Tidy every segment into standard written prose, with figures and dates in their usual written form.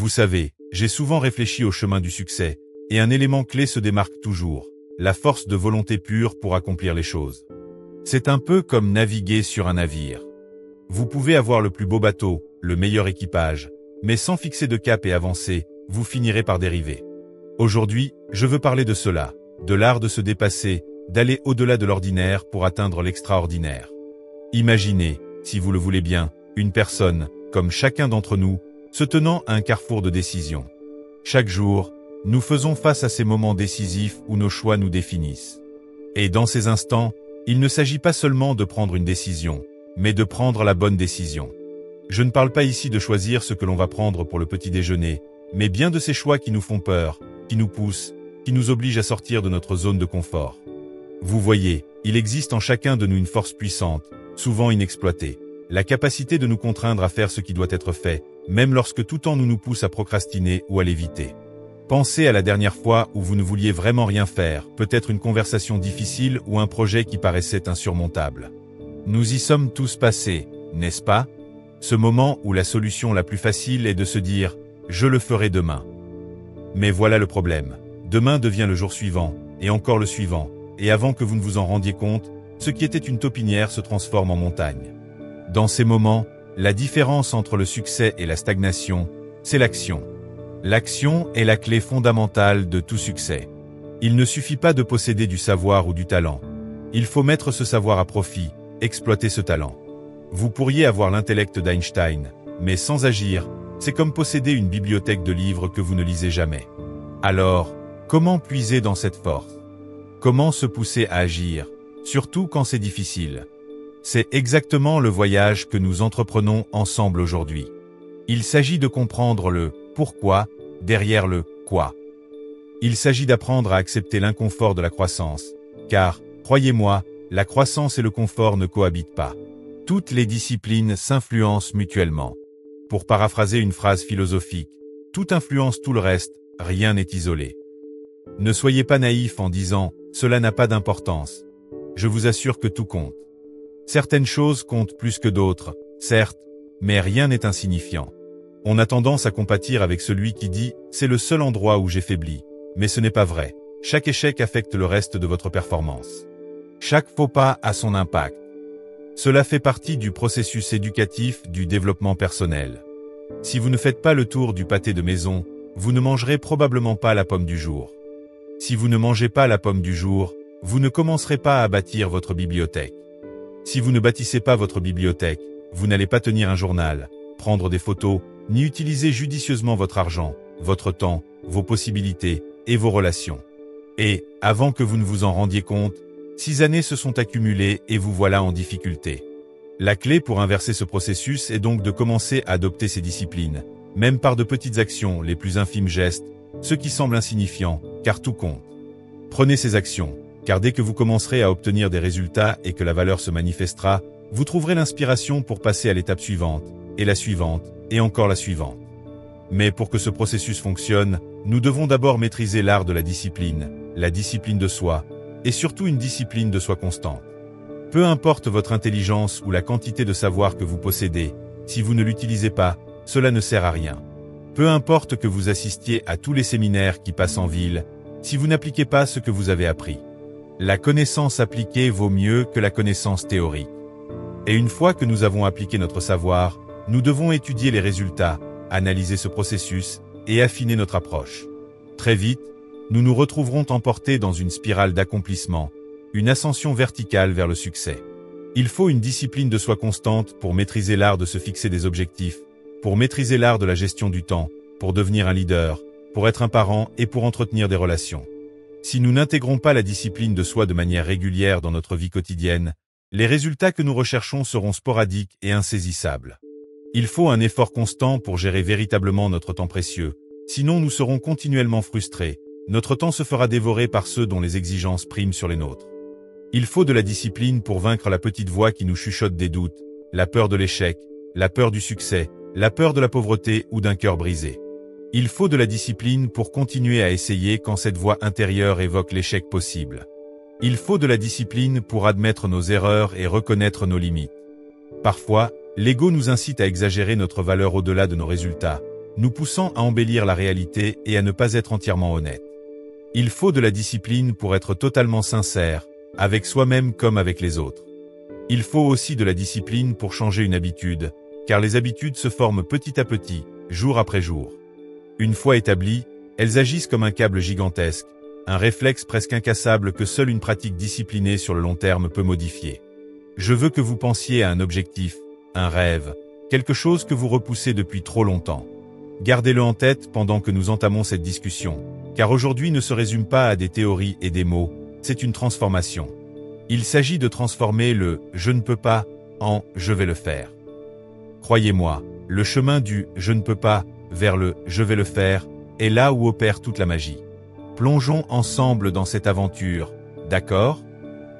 Vous savez, j'ai souvent réfléchi au chemin du succès, et un élément clé se démarque toujours, la force de volonté pure pour accomplir les choses. C'est un peu comme naviguer sur un navire. Vous pouvez avoir le plus beau bateau, le meilleur équipage, mais sans fixer de cap et avancer, vous finirez par dériver. Aujourd'hui, je veux parler de cela, de l'art de se dépasser, d'aller au-delà de l'ordinaire pour atteindre l'extraordinaire. Imaginez, si vous le voulez bien, une personne, comme chacun d'entre nous, se tenant à un carrefour de décision. Chaque jour, nous faisons face à ces moments décisifs où nos choix nous définissent. Et dans ces instants, il ne s'agit pas seulement de prendre une décision, mais de prendre la bonne décision. Je ne parle pas ici de choisir ce que l'on va prendre pour le petit déjeuner, mais bien de ces choix qui nous font peur, qui nous poussent, qui nous obligent à sortir de notre zone de confort. Vous voyez, il existe en chacun de nous une force puissante, souvent inexploitée, la capacité de nous contraindre à faire ce qui doit être fait, même lorsque tout temps nous pousse à procrastiner ou à l'éviter. Pensez à la dernière fois où vous ne vouliez vraiment rien faire, peut-être une conversation difficile ou un projet qui paraissait insurmontable. Nous y sommes tous passés, n'est-ce pas? Ce moment où la solution la plus facile est de se dire « je le ferai demain ». Mais voilà le problème. Demain devient le jour suivant, et encore le suivant, et avant que vous ne vous en rendiez compte, ce qui était une taupinière se transforme en montagne. Dans ces moments, la différence entre le succès et la stagnation, c'est l'action. L'action est la clé fondamentale de tout succès. Il ne suffit pas de posséder du savoir ou du talent. Il faut mettre ce savoir à profit, exploiter ce talent. Vous pourriez avoir l'intellect d'Einstein, mais sans agir, c'est comme posséder une bibliothèque de livres que vous ne lisez jamais. Alors, comment puiser dans cette force? Comment se pousser à agir, surtout quand c'est difficile? C'est exactement le voyage que nous entreprenons ensemble aujourd'hui. Il s'agit de comprendre le « pourquoi » derrière le « quoi ». Il s'agit d'apprendre à accepter l'inconfort de la croissance, car, croyez-moi, la croissance et le confort ne cohabitent pas. Toutes les disciplines s'influencent mutuellement. Pour paraphraser une phrase philosophique, tout influence tout le reste, rien n'est isolé. Ne soyez pas naïf en disant « cela n'a pas d'importance ». Je vous assure que tout compte. Certaines choses comptent plus que d'autres, certes, mais rien n'est insignifiant. On a tendance à compatir avec celui qui dit « c'est le seul endroit où j'ai faibli ». Mais ce n'est pas vrai. Chaque échec affecte le reste de votre performance. Chaque faux pas a son impact. Cela fait partie du processus éducatif du développement personnel. Si vous ne faites pas le tour du pâté de maison, vous ne mangerez probablement pas la pomme du jour. Si vous ne mangez pas la pomme du jour, vous ne commencerez pas à bâtir votre bibliothèque. Si vous ne bâtissez pas votre bibliothèque, vous n'allez pas tenir un journal, prendre des photos, ni utiliser judicieusement votre argent, votre temps, vos possibilités et vos relations. Et, avant que vous ne vous en rendiez compte, 6 années se sont accumulées et vous voilà en difficulté. La clé pour inverser ce processus est donc de commencer à adopter ces disciplines, même par de petites actions, les plus infimes gestes, ce qui semble insignifiant, car tout compte. Prenez ces actions, car dès que vous commencerez à obtenir des résultats et que la valeur se manifestera, vous trouverez l'inspiration pour passer à l'étape suivante, et encore la suivante. Mais pour que ce processus fonctionne, nous devons d'abord maîtriser l'art de la discipline de soi, et surtout une discipline de soi constante. Peu importe votre intelligence ou la quantité de savoir que vous possédez, si vous ne l'utilisez pas, cela ne sert à rien. Peu importe que vous assistiez à tous les séminaires qui passent en ville, si vous n'appliquez pas ce que vous avez appris. La connaissance appliquée vaut mieux que la connaissance théorique. Et une fois que nous avons appliqué notre savoir, nous devons étudier les résultats, analyser ce processus et affiner notre approche. Très vite, nous nous retrouverons emportés dans une spirale d'accomplissement, une ascension verticale vers le succès. Il faut une discipline de soi constante pour maîtriser l'art de se fixer des objectifs, pour maîtriser l'art de la gestion du temps, pour devenir un leader, pour être un parent et pour entretenir des relations. Si nous n'intégrons pas la discipline de soi de manière régulière dans notre vie quotidienne, les résultats que nous recherchons seront sporadiques et insaisissables. Il faut un effort constant pour gérer véritablement notre temps précieux, sinon nous serons continuellement frustrés, notre temps se fera dévorer par ceux dont les exigences priment sur les nôtres. Il faut de la discipline pour vaincre la petite voix qui nous chuchote des doutes, la peur de l'échec, la peur du succès, la peur de la pauvreté ou d'un cœur brisé. Il faut de la discipline pour continuer à essayer quand cette voix intérieure évoque l'échec possible. Il faut de la discipline pour admettre nos erreurs et reconnaître nos limites. Parfois, l'ego nous incite à exagérer notre valeur au-delà de nos résultats, nous poussant à embellir la réalité et à ne pas être entièrement honnête. Il faut de la discipline pour être totalement sincère, avec soi-même comme avec les autres. Il faut aussi de la discipline pour changer une habitude, car les habitudes se forment petit à petit, jour après jour. Une fois établies, elles agissent comme un câble gigantesque, un réflexe presque incassable que seule une pratique disciplinée sur le long terme peut modifier. Je veux que vous pensiez à un objectif, un rêve, quelque chose que vous repoussez depuis trop longtemps. Gardez-le en tête pendant que nous entamons cette discussion, car aujourd'hui ne se résume pas à des théories et des mots, c'est une transformation. Il s'agit de transformer le « je ne peux pas » en « je vais le faire ». Croyez-moi, le chemin du « je ne peux pas » vers le « je vais le faire » est là où opère toute la magie. Plongeons ensemble dans cette aventure, d'accord?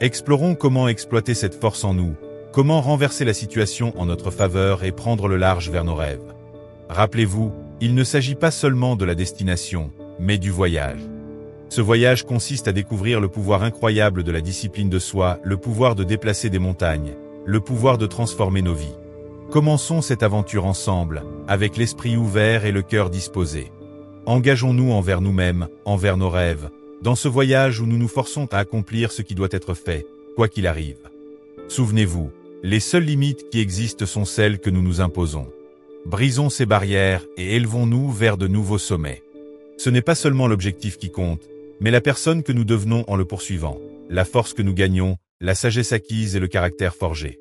Explorons comment exploiter cette force en nous, comment renverser la situation en notre faveur et prendre le large vers nos rêves. Rappelez-vous, il ne s'agit pas seulement de la destination, mais du voyage. Ce voyage consiste à découvrir le pouvoir incroyable de la discipline de soi, le pouvoir de déplacer des montagnes, le pouvoir de transformer nos vies. Commençons cette aventure ensemble, avec l'esprit ouvert et le cœur disposé. Engageons-nous envers nous-mêmes, envers nos rêves, dans ce voyage où nous nous forçons à accomplir ce qui doit être fait, quoi qu'il arrive. Souvenez-vous, les seules limites qui existent sont celles que nous nous imposons. Brisons ces barrières et élevons-nous vers de nouveaux sommets. Ce n'est pas seulement l'objectif qui compte, mais la personne que nous devenons en le poursuivant, la force que nous gagnons, la sagesse acquise et le caractère forgé.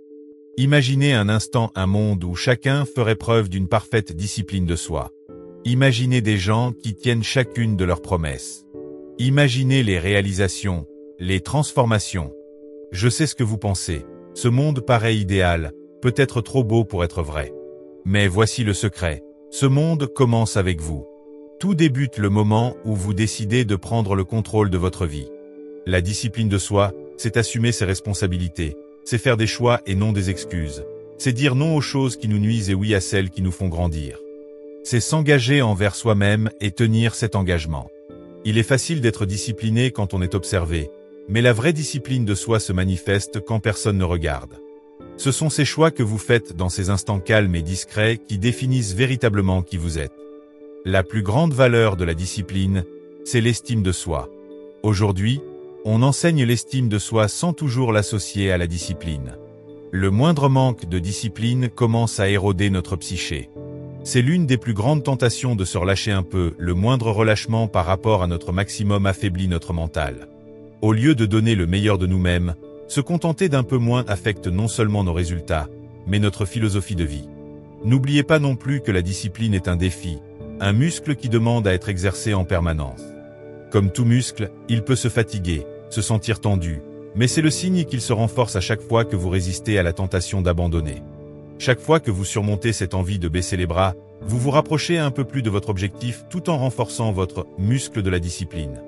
Imaginez un instant un monde où chacun ferait preuve d'une parfaite discipline de soi. Imaginez des gens qui tiennent chacune de leurs promesses. Imaginez les réalisations, les transformations. Je sais ce que vous pensez, ce monde paraît idéal, peut-être trop beau pour être vrai. Mais voici le secret, ce monde commence avec vous. Tout débute le moment où vous décidez de prendre le contrôle de votre vie. La discipline de soi, c'est assumer ses responsabilités, c'est faire des choix et non des excuses. C'est dire non aux choses qui nous nuisent et oui à celles qui nous font grandir. C'est s'engager envers soi-même et tenir cet engagement. Il est facile d'être discipliné quand on est observé, mais la vraie discipline de soi se manifeste quand personne ne regarde. Ce sont ces choix que vous faites dans ces instants calmes et discrets qui définissent véritablement qui vous êtes. La plus grande valeur de la discipline, c'est l'estime de soi. Aujourd'hui, on enseigne l'estime de soi sans toujours l'associer à la discipline. Le moindre manque de discipline commence à éroder notre psyché. C'est l'une des plus grandes tentations de se relâcher un peu, le moindre relâchement par rapport à notre maximum affaiblit notre mental. Au lieu de donner le meilleur de nous-mêmes, se contenter d'un peu moins affecte non seulement nos résultats, mais notre philosophie de vie. N'oubliez pas non plus que la discipline est un défi, un muscle qui demande à être exercé en permanence. Comme tout muscle, il peut se fatiguer, se sentir tendu, mais c'est le signe qu'il se renforce à chaque fois que vous résistez à la tentation d'abandonner. Chaque fois que vous surmontez cette envie de baisser les bras, vous vous rapprochez un peu plus de votre objectif tout en renforçant votre muscle de la discipline.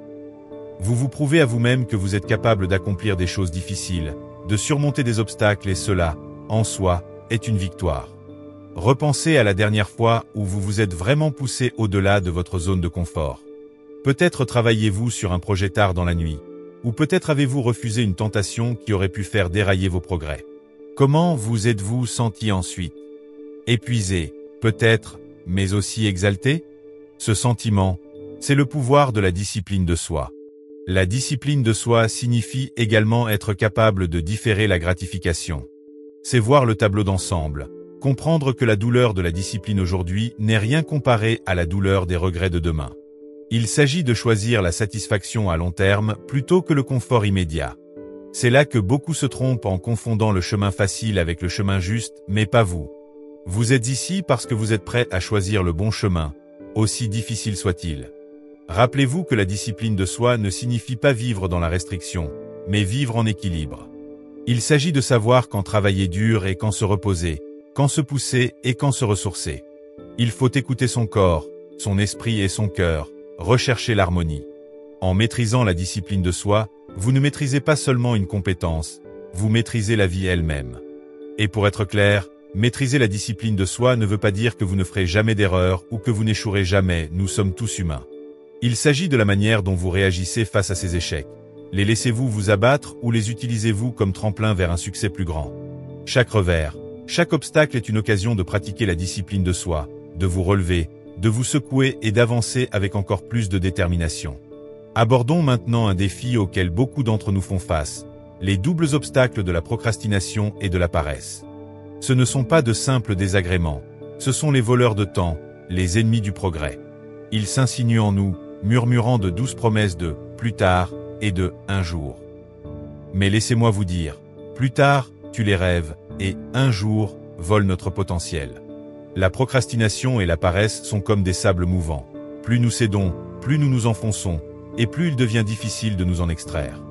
Vous vous prouvez à vous-même que vous êtes capable d'accomplir des choses difficiles, de surmonter des obstacles et cela, en soi, est une victoire. Repensez à la dernière fois où vous vous êtes vraiment poussé au-delà de votre zone de confort. Peut-être travaillez-vous sur un projet tard dans la nuit, ou peut-être avez-vous refusé une tentation qui aurait pu faire dérailler vos progrès. Comment vous êtes-vous senti ensuite? Épuisé, peut-être, mais aussi exalté? Ce sentiment, c'est le pouvoir de la discipline de soi. La discipline de soi signifie également être capable de différer la gratification. C'est voir le tableau d'ensemble, comprendre que la douleur de la discipline aujourd'hui n'est rien comparé à la douleur des regrets de demain. Il s'agit de choisir la satisfaction à long terme plutôt que le confort immédiat. C'est là que beaucoup se trompent en confondant le chemin facile avec le chemin juste, mais pas vous. Vous êtes ici parce que vous êtes prêt à choisir le bon chemin, aussi difficile soit-il. Rappelez-vous que la discipline de soi ne signifie pas vivre dans la restriction, mais vivre en équilibre. Il s'agit de savoir quand travailler dur et quand se reposer, quand se pousser et quand se ressourcer. Il faut écouter son corps, son esprit et son cœur, rechercher l'harmonie. En maîtrisant la discipline de soi, vous ne maîtrisez pas seulement une compétence, vous maîtrisez la vie elle-même. Et pour être clair, maîtriser la discipline de soi ne veut pas dire que vous ne ferez jamais d'erreur ou que vous n'échouerez jamais, nous sommes tous humains. Il s'agit de la manière dont vous réagissez face à ces échecs. Les laissez-vous vous abattre ou les utilisez-vous comme tremplin vers un succès plus grand? Chaque revers, chaque obstacle est une occasion de pratiquer la discipline de soi, de vous relever, de vous secouer et d'avancer avec encore plus de détermination. Abordons maintenant un défi auquel beaucoup d'entre nous font face, les doubles obstacles de la procrastination et de la paresse. Ce ne sont pas de simples désagréments, ce sont les voleurs de temps, les ennemis du progrès. Ils s'insinuent en nous, murmurant de douces promesses de « plus tard » et de « un jour ». Mais laissez-moi vous dire, plus tard, tu les rêves, et un jour, vole notre potentiel. La procrastination et la paresse sont comme des sables mouvants. Plus nous cédons, plus nous nous enfonçons, et plus il devient difficile de nous en extraire.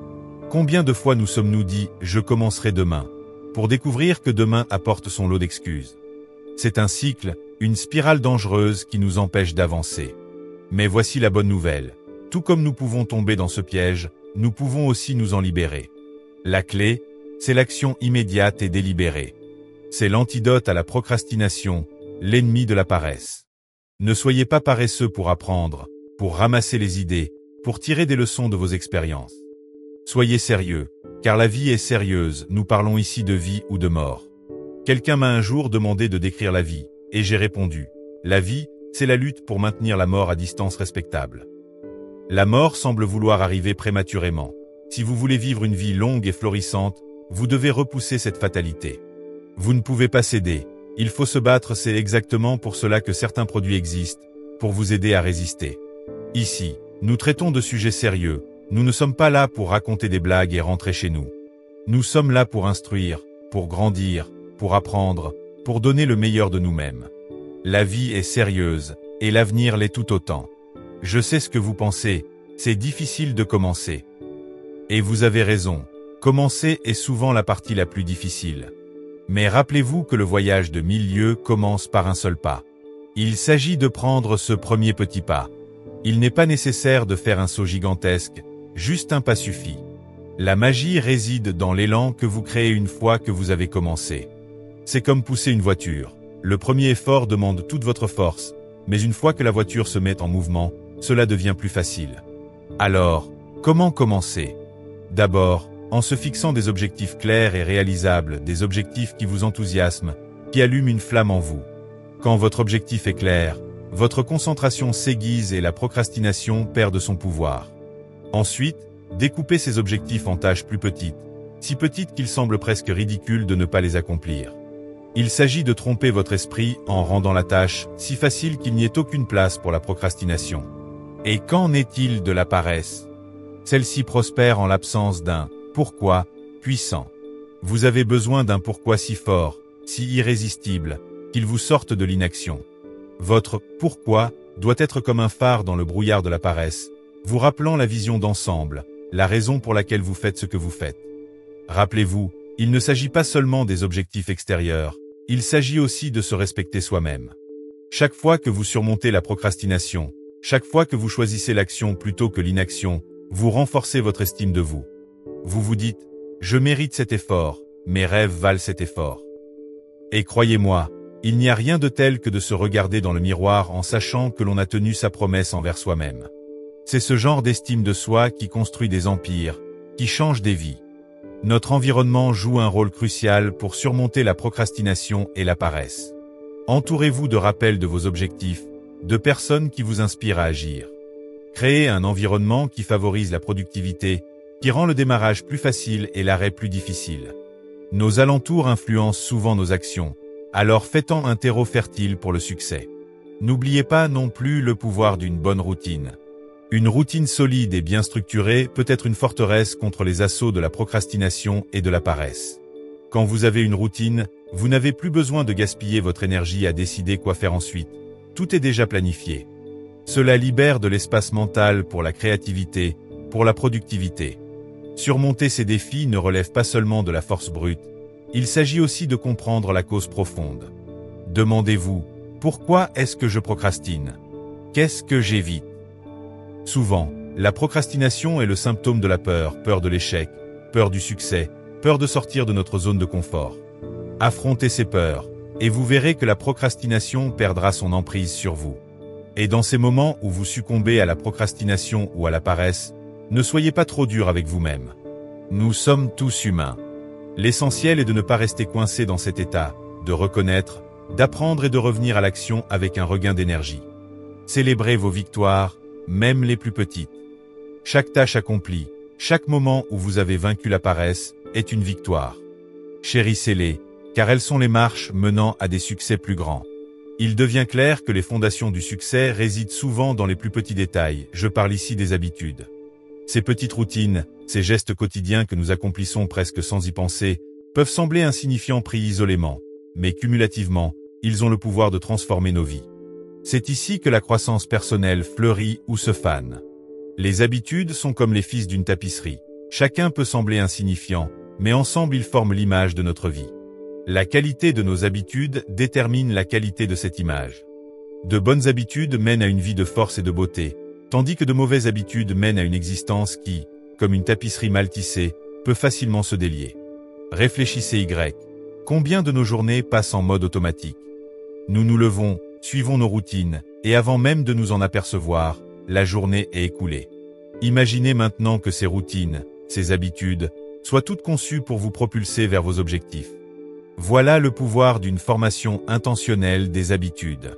Combien de fois nous sommes-nous dit « je commencerai demain », pour découvrir que demain apporte son lot d'excuses. C'est un cycle, une spirale dangereuse qui nous empêche d'avancer. Mais voici la bonne nouvelle. Tout comme nous pouvons tomber dans ce piège, nous pouvons aussi nous en libérer. La clé, c'est l'action immédiate et délibérée. C'est l'antidote à la procrastination, l'ennemi de la paresse. Ne soyez pas paresseux pour apprendre, pour ramasser les idées, pour tirer des leçons de vos expériences. Soyez sérieux, car la vie est sérieuse, nous parlons ici de vie ou de mort. Quelqu'un m'a un jour demandé de décrire la vie, et j'ai répondu, la vie, c'est la lutte pour maintenir la mort à distance respectable. La mort semble vouloir arriver prématurément. Si vous voulez vivre une vie longue et florissante, vous devez repousser cette fatalité. Vous ne pouvez pas céder, il faut se battre, c'est exactement pour cela que certains produits existent, pour vous aider à résister. Ici, nous traitons de sujets sérieux, nous ne sommes pas là pour raconter des blagues et rentrer chez nous. Nous sommes là pour instruire, pour grandir, pour apprendre, pour donner le meilleur de nous-mêmes. La vie est sérieuse, et l'avenir l'est tout autant. Je sais ce que vous pensez, c'est difficile de commencer. Et vous avez raison, commencer est souvent la partie la plus difficile. Mais rappelez-vous que le voyage de 1000 lieues commence par un seul pas. Il s'agit de prendre ce premier petit pas. Il n'est pas nécessaire de faire un saut gigantesque, juste un pas suffit. La magie réside dans l'élan que vous créez une fois que vous avez commencé. C'est comme pousser une voiture. Le premier effort demande toute votre force, mais une fois que la voiture se met en mouvement, cela devient plus facile. Alors, comment commencer? D'abord, en se fixant des objectifs clairs et réalisables, des objectifs qui vous enthousiasment, qui allument une flamme en vous. Quand votre objectif est clair, votre concentration s'aiguise et la procrastination perd de son pouvoir. Ensuite, découpez ces objectifs en tâches plus petites, si petites qu'il semble presque ridicule de ne pas les accomplir. Il s'agit de tromper votre esprit en rendant la tâche si facile qu'il n'y ait aucune place pour la procrastination. Et qu'en est-il de la paresse? Celle-ci prospère en l'absence d'un « pourquoi » puissant. Vous avez besoin d'un pourquoi si fort, si irrésistible, qu'il vous sorte de l'inaction. Votre « pourquoi » doit être comme un phare dans le brouillard de la paresse, vous rappelant la vision d'ensemble, la raison pour laquelle vous faites ce que vous faites. Rappelez-vous, il ne s'agit pas seulement des objectifs extérieurs, il s'agit aussi de se respecter soi-même. Chaque fois que vous surmontez la procrastination, chaque fois que vous choisissez l'action plutôt que l'inaction, vous renforcez votre estime de vous. Vous vous dites « je mérite cet effort, mes rêves valent cet effort ». Et croyez-moi, il n'y a rien de tel que de se regarder dans le miroir en sachant que l'on a tenu sa promesse envers soi-même. C'est ce genre d'estime de soi qui construit des empires, qui change des vies. Notre environnement joue un rôle crucial pour surmonter la procrastination et la paresse. Entourez-vous de rappels de vos objectifs, de personnes qui vous inspirent à agir. Créez un environnement qui favorise la productivité, qui rend le démarrage plus facile et l'arrêt plus difficile. Nos alentours influencent souvent nos actions, alors faites-en un terreau fertile pour le succès. N'oubliez pas non plus le pouvoir d'une bonne routine. Une routine solide et bien structurée peut être une forteresse contre les assauts de la procrastination et de la paresse. Quand vous avez une routine, vous n'avez plus besoin de gaspiller votre énergie à décider quoi faire ensuite. Tout est déjà planifié. Cela libère de l'espace mental pour la créativité, pour la productivité. Surmonter ces défis ne relève pas seulement de la force brute, il s'agit aussi de comprendre la cause profonde. Demandez-vous, pourquoi est-ce que je procrastine? Qu'est-ce que j'évite? Souvent, la procrastination est le symptôme de la peur, peur de l'échec, peur du succès, peur de sortir de notre zone de confort. Affrontez ces peurs, et vous verrez que la procrastination perdra son emprise sur vous. Et dans ces moments où vous succombez à la procrastination ou à la paresse, ne soyez pas trop dur avec vous-même. Nous sommes tous humains. L'essentiel est de ne pas rester coincé dans cet état, de reconnaître, d'apprendre et de revenir à l'action avec un regain d'énergie. Célébrez vos victoires, même les plus petites. Chaque tâche accomplie, chaque moment où vous avez vaincu la paresse, est une victoire. Chérissez-les, car elles sont les marches menant à des succès plus grands. Il devient clair que les fondations du succès résident souvent dans les plus petits détails, je parle ici des habitudes. Ces petites routines, ces gestes quotidiens que nous accomplissons presque sans y penser, peuvent sembler insignifiants pris isolément, mais cumulativement, ils ont le pouvoir de transformer nos vies. C'est ici que la croissance personnelle fleurit ou se fane. Les habitudes sont comme les fils d'une tapisserie. Chacun peut sembler insignifiant, mais ensemble ils forment l'image de notre vie. La qualité de nos habitudes détermine la qualité de cette image. De bonnes habitudes mènent à une vie de force et de beauté, tandis que de mauvaises habitudes mènent à une existence qui, comme une tapisserie mal tissée, peut facilement se délier. Réfléchissez Y. Combien de nos journées passent en mode automatique? Nous nous levons, suivons nos routines, et avant même de nous en apercevoir, la journée est écoulée. Imaginez maintenant que ces routines, ces habitudes, soient toutes conçues pour vous propulser vers vos objectifs. Voilà le pouvoir d'une formation intentionnelle des habitudes.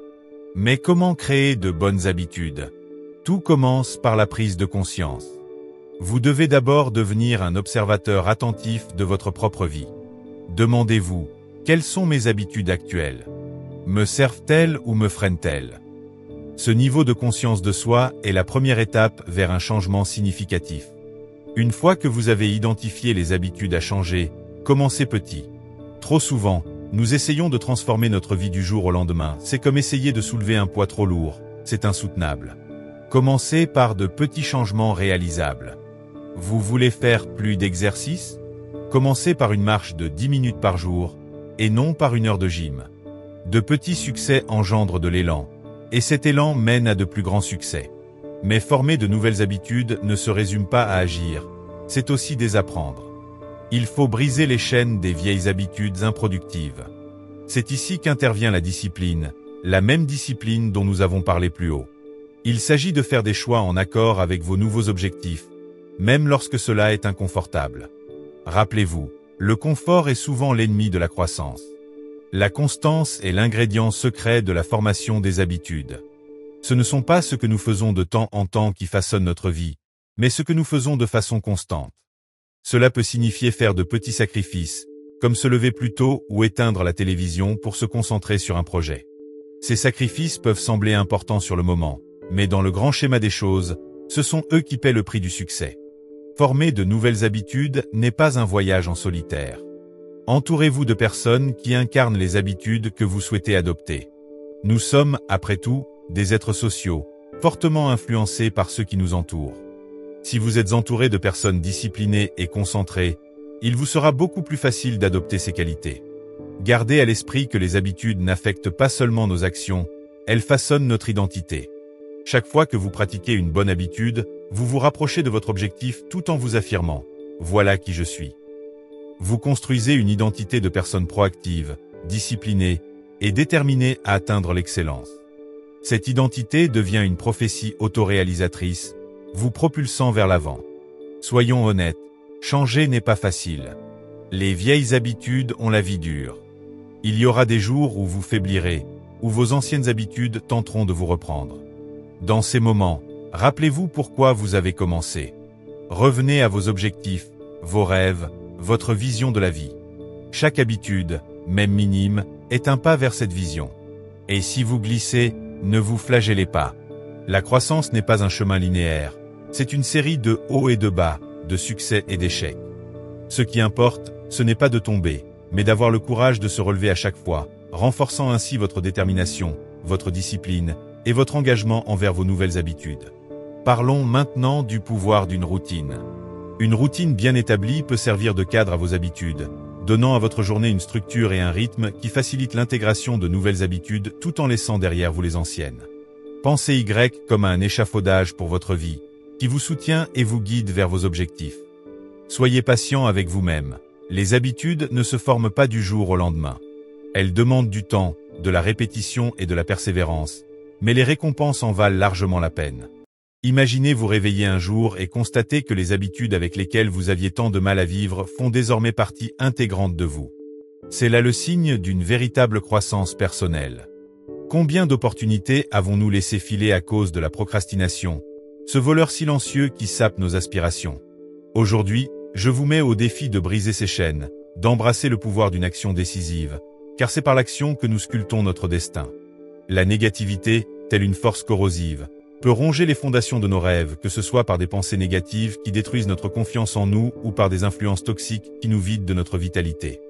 Mais comment créer de bonnes habitudes? Tout commence par la prise de conscience. Vous devez d'abord devenir un observateur attentif de votre propre vie. Demandez-vous, quelles sont mes habitudes actuelles? Me servent-elles ou me freinent-elles? Ce niveau de conscience de soi est la première étape vers un changement significatif. Une fois que vous avez identifié les habitudes à changer, commencez petit. Trop souvent, nous essayons de transformer notre vie du jour au lendemain. C'est comme essayer de soulever un poids trop lourd. C'est insoutenable. Commencez par de petits changements réalisables. Vous voulez faire plus d'exercices? Commencez par une marche de 10 minutes par jour, et non par une heure de gym. De petits succès engendrent de l'élan, et cet élan mène à de plus grands succès. Mais former de nouvelles habitudes ne se résume pas à agir, c'est aussi désapprendre. Il faut briser les chaînes des vieilles habitudes improductives. C'est ici qu'intervient la discipline, la même discipline dont nous avons parlé plus haut. Il s'agit de faire des choix en accord avec vos nouveaux objectifs, même lorsque cela est inconfortable. Rappelez-vous, le confort est souvent l'ennemi de la croissance. La constance est l'ingrédient secret de la formation des habitudes. Ce ne sont pas ce que nous faisons de temps en temps qui façonnent notre vie, mais ce que nous faisons de façon constante. Cela peut signifier faire de petits sacrifices, comme se lever plus tôt ou éteindre la télévision pour se concentrer sur un projet. Ces sacrifices peuvent sembler importants sur le moment, mais dans le grand schéma des choses, ce sont eux qui paient le prix du succès. Former de nouvelles habitudes n'est pas un voyage en solitaire. Entourez-vous de personnes qui incarnent les habitudes que vous souhaitez adopter. Nous sommes, après tout, des êtres sociaux, fortement influencés par ceux qui nous entourent. Si vous êtes entouré de personnes disciplinées et concentrées, il vous sera beaucoup plus facile d'adopter ces qualités. Gardez à l'esprit que les habitudes n'affectent pas seulement nos actions, elles façonnent notre identité. Chaque fois que vous pratiquez une bonne habitude, vous vous rapprochez de votre objectif tout en vous affirmant « Voilà qui je suis ». Vous construisez une identité de personne proactive, disciplinée et déterminée à atteindre l'excellence. Cette identité devient une prophétie autoréalisatrice, vous propulsant vers l'avant. Soyons honnêtes, changer n'est pas facile. Les vieilles habitudes ont la vie dure. Il y aura des jours où vous faiblirez, où vos anciennes habitudes tenteront de vous reprendre. Dans ces moments, rappelez-vous pourquoi vous avez commencé. Revenez à vos objectifs, vos rêves, votre vision de la vie. Chaque habitude, même minime, est un pas vers cette vision. Et si vous glissez, ne vous flagellez pas. La croissance n'est pas un chemin linéaire. C'est une série de hauts et de bas, de succès et d'échecs. Ce qui importe, ce n'est pas de tomber, mais d'avoir le courage de se relever à chaque fois, renforçant ainsi votre détermination, votre discipline et votre engagement envers vos nouvelles habitudes. Parlons maintenant du pouvoir d'une routine. Une routine bien établie peut servir de cadre à vos habitudes, donnant à votre journée une structure et un rythme qui facilitent l'intégration de nouvelles habitudes tout en laissant derrière vous les anciennes. Pensez Y comme à un échafaudage pour votre vie, qui vous soutient et vous guide vers vos objectifs. Soyez patient avec vous-même. Les habitudes ne se forment pas du jour au lendemain. Elles demandent du temps, de la répétition et de la persévérance, mais les récompenses en valent largement la peine. Imaginez vous réveiller un jour et constater que les habitudes avec lesquelles vous aviez tant de mal à vivre font désormais partie intégrante de vous. C'est là le signe d'une véritable croissance personnelle. Combien d'opportunités avons-nous laissé filer à cause de la procrastination, ce voleur silencieux qui sape nos aspirations? Aujourd'hui, je vous mets au défi de briser ces chaînes, d'embrasser le pouvoir d'une action décisive, car c'est par l'action que nous sculptons notre destin. La négativité, telle une force corrosive, peut ronger les fondations de nos rêves, que ce soit par des pensées négatives qui détruisent notre confiance en nous ou par des influences toxiques qui nous vident de notre vitalité.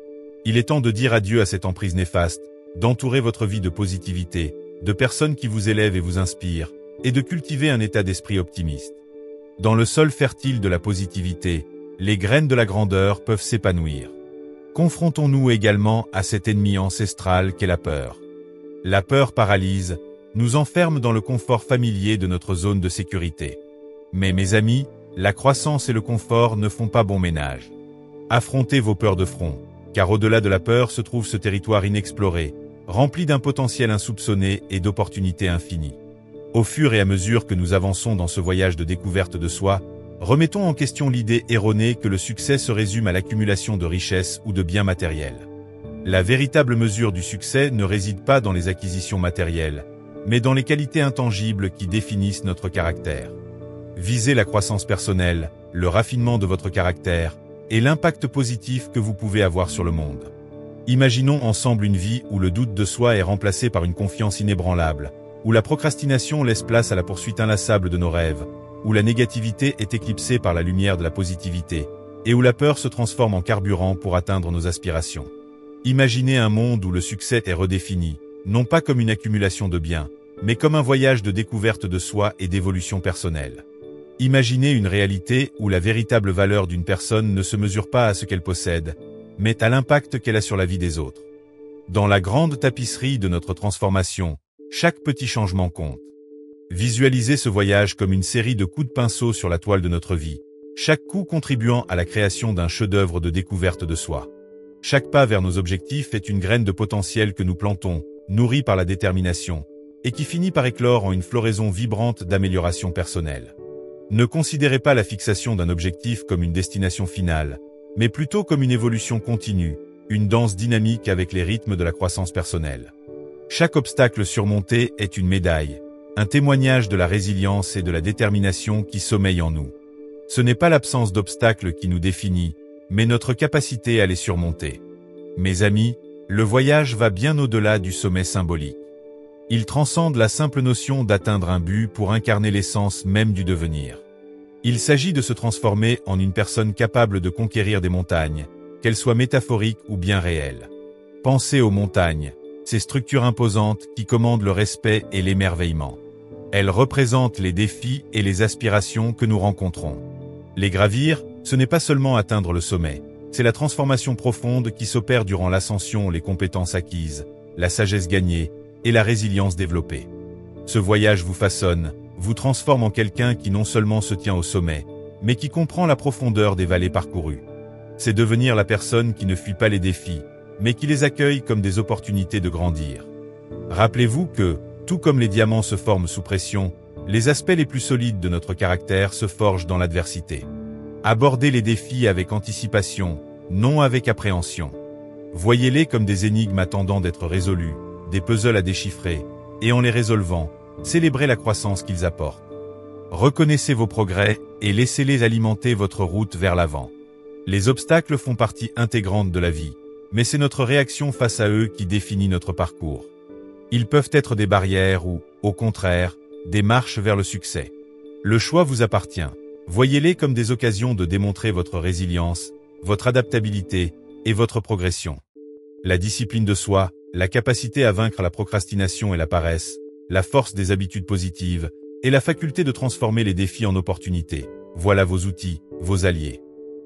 Il est temps de dire adieu à cette emprise néfaste, d'entourer votre vie de positivité, de personnes qui vous élèvent et vous inspirent, et de cultiver un état d'esprit optimiste. Dans le sol fertile de la positivité, les graines de la grandeur peuvent s'épanouir. Confrontons-nous également à cet ennemi ancestral qu'est la peur. La peur paralyse, nous enferme dans le confort familier de notre zone de sécurité. Mais mes amis, la croissance et le confort ne font pas bon ménage. Affrontez vos peurs de front, car au-delà de la peur se trouve ce territoire inexploré, rempli d'un potentiel insoupçonné et d'opportunités infinies. Au fur et à mesure que nous avançons dans ce voyage de découverte de soi, remettons en question l'idée erronée que le succès se résume à l'accumulation de richesses ou de biens matériels. La véritable mesure du succès ne réside pas dans les acquisitions matérielles, mais dans les qualités intangibles qui définissent notre caractère. Visez la croissance personnelle, le raffinement de votre caractère et l'impact positif que vous pouvez avoir sur le monde. Imaginons ensemble une vie où le doute de soi est remplacé par une confiance inébranlable, où la procrastination laisse place à la poursuite inlassable de nos rêves, où la négativité est éclipsée par la lumière de la positivité, et où la peur se transforme en carburant pour atteindre nos aspirations. Imaginez un monde où le succès est redéfini, non pas comme une accumulation de biens, mais comme un voyage de découverte de soi et d'évolution personnelle. Imaginez une réalité où la véritable valeur d'une personne ne se mesure pas à ce qu'elle possède, mais à l'impact qu'elle a sur la vie des autres. Dans la grande tapisserie de notre transformation, chaque petit changement compte. Visualisez ce voyage comme une série de coups de pinceau sur la toile de notre vie, chaque coup contribuant à la création d'un chef-d'œuvre de découverte de soi. Chaque pas vers nos objectifs est une graine de potentiel que nous plantons, nourrie par la détermination, et qui finit par éclore en une floraison vibrante d'amélioration personnelle. Ne considérez pas la fixation d'un objectif comme une destination finale, mais plutôt comme une évolution continue, une danse dynamique avec les rythmes de la croissance personnelle. Chaque obstacle surmonté est une médaille, un témoignage de la résilience et de la détermination qui sommeillent en nous. Ce n'est pas l'absence d'obstacles qui nous définit, mais notre capacité à les surmonter. Mes amis, le voyage va bien au-delà du sommet symbolique. Il transcende la simple notion d'atteindre un but pour incarner l'essence même du devenir. Il s'agit de se transformer en une personne capable de conquérir des montagnes, qu'elles soient métaphoriques ou bien réelles. Pensez aux montagnes, ces structures imposantes qui commandent le respect et l'émerveillement. Elles représentent les défis et les aspirations que nous rencontrons. Les gravir, ce n'est pas seulement atteindre le sommet, c'est la transformation profonde qui s'opère durant l'ascension, les compétences acquises, la sagesse gagnée et la résilience développée. Ce voyage vous façonne, vous transforme en quelqu'un qui non seulement se tient au sommet, mais qui comprend la profondeur des vallées parcourues. C'est devenir la personne qui ne fuit pas les défis, mais qui les accueille comme des opportunités de grandir. Rappelez-vous que, tout comme les diamants se forment sous pression, les aspects les plus solides de notre caractère se forgent dans l'adversité. Abordez les défis avec anticipation, non avec appréhension. Voyez-les comme des énigmes attendant d'être résolues, des puzzles à déchiffrer, et en les résolvant, célébrez la croissance qu'ils apportent. Reconnaissez vos progrès et laissez-les alimenter votre route vers l'avant. Les obstacles font partie intégrante de la vie, mais c'est notre réaction face à eux qui définit notre parcours. Ils peuvent être des barrières ou, au contraire, des marches vers le succès. Le choix vous appartient. Voyez-les comme des occasions de démontrer votre résilience, votre adaptabilité et votre progression. La discipline de soi, la capacité à vaincre la procrastination et la paresse, la force des habitudes positives et la faculté de transformer les défis en opportunités. Voilà vos outils, vos alliés.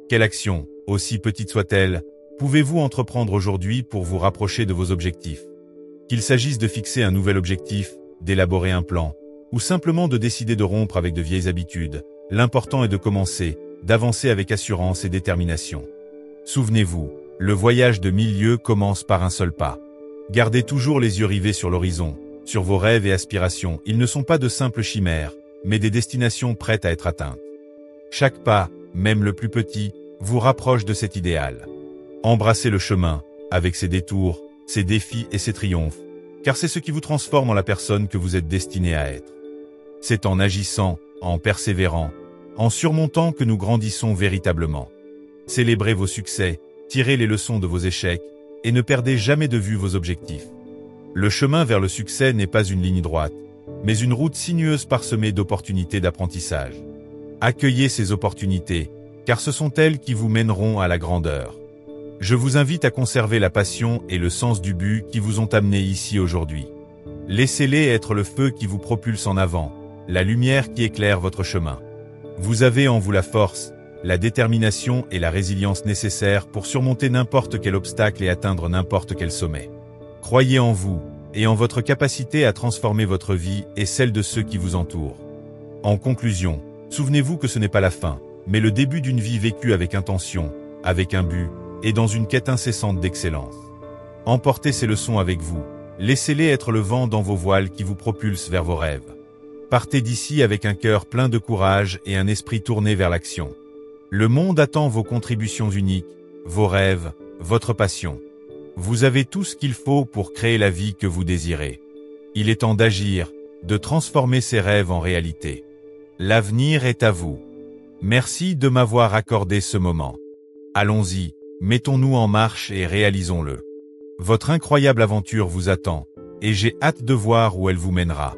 Quelle action, aussi petite soit-elle, pouvez-vous entreprendre aujourd'hui pour vous rapprocher de vos objectifs? Qu'il s'agisse de fixer un nouvel objectif, d'élaborer un plan, ou simplement de décider de rompre avec de vieilles habitudes, l'important est de commencer, d'avancer avec assurance et détermination. Souvenez-vous, le voyage de 1000 lieues commence par un seul pas. Gardez toujours les yeux rivés sur l'horizon, sur vos rêves et aspirations. Ils ne sont pas de simples chimères, mais des destinations prêtes à être atteintes. Chaque pas, même le plus petit, vous rapproche de cet idéal. Embrassez le chemin, avec ses détours, ses défis et ses triomphes, car c'est ce qui vous transforme en la personne que vous êtes destiné à être. C'est en agissant, en persévérant, en surmontant que nous grandissons véritablement. Célébrez vos succès, tirez les leçons de vos échecs, et ne perdez jamais de vue vos objectifs. Le chemin vers le succès n'est pas une ligne droite, mais une route sinueuse parsemée d'opportunités d'apprentissage. Accueillez ces opportunités, car ce sont elles qui vous mèneront à la grandeur. Je vous invite à conserver la passion et le sens du but qui vous ont amené ici aujourd'hui. Laissez-les être le feu qui vous propulse en avant, la lumière qui éclaire votre chemin. Vous avez en vous la force, la détermination et la résilience nécessaires pour surmonter n'importe quel obstacle et atteindre n'importe quel sommet. Croyez en vous et en votre capacité à transformer votre vie et celle de ceux qui vous entourent. En conclusion, souvenez-vous que ce n'est pas la fin, mais le début d'une vie vécue avec intention, avec un but, et dans une quête incessante d'excellence. Emportez ces leçons avec vous, laissez-les être le vent dans vos voiles qui vous propulse vers vos rêves. Partez d'ici avec un cœur plein de courage et un esprit tourné vers l'action. Le monde attend vos contributions uniques, vos rêves, votre passion. Vous avez tout ce qu'il faut pour créer la vie que vous désirez. Il est temps d'agir, de transformer ces rêves en réalité. L'avenir est à vous. Merci de m'avoir accordé ce moment. Allons-y, mettons-nous en marche et réalisons-le. Votre incroyable aventure vous attend, et j'ai hâte de voir où elle vous mènera.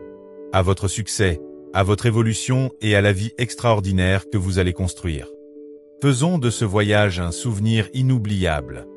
À votre succès, à votre évolution et à la vie extraordinaire que vous allez construire. Faisons de ce voyage un souvenir inoubliable.